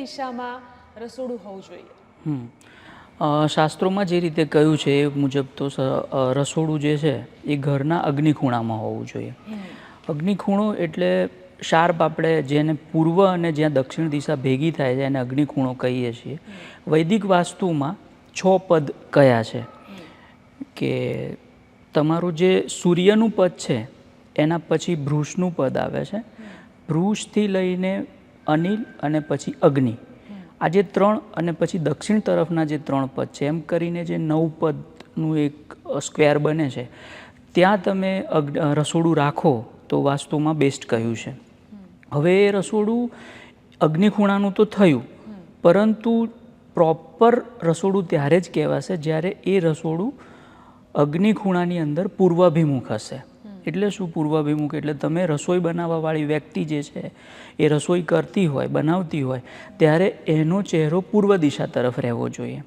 દિશામાં રસોડું હોવું જોઈએ? શાસ્ત્રોમાં જે રીતે કહ્યું છે એ મુજબ તો રસોડું જે છે એ ઘરના અગ્નિખૂણામાં હોવું જોઈએ. અગ્નિખૂણો એટલે શાર્પ આપણે જેને પૂર્વ અને જ્યાં દક્ષિણ દિશા ભેગી થાય છે એને અગ્નિખૂણો કહીએ છીએ. વૈદિક વાસ્તુમાં 6 પદ કયા છે કે તમારું જે સૂર્યનું પદ છે એના પછી ભૃષનું પદ આવે છે. ભૃષથી લઈને અનિલ અને પછી અગ્નિ, આ જે 3 અને પછી દક્ષિણ તરફના જે 3 પદ છે એમ કરીને જે 9 પદનું એક સ્ક્વેર બને છે ત્યાં તમે રસોડું રાખો તો વાસ્તુમાં બેસ્ટ કહ્યું છે. હવે એ રસોડું અગ્નિખૂણાનું તો થયું, પરંતુ પ્રોપર રસોડું ત્યારે જ કહેવાશે જ્યારે એ રસોડું અગ્નિખૂણાની અંદર પૂર્વાભિમુખ હશે. એટલે શું પૂર્વાભિમુખ? એટલે તમે રસોઈ બનાવવાવાળી વ્યક્તિ જે છે એ રસોઈ કરતી હોય, બનાવતી હોય ત્યારે એનો ચહેરો પૂર્વ દિશા તરફ રહેવો જોઈએ.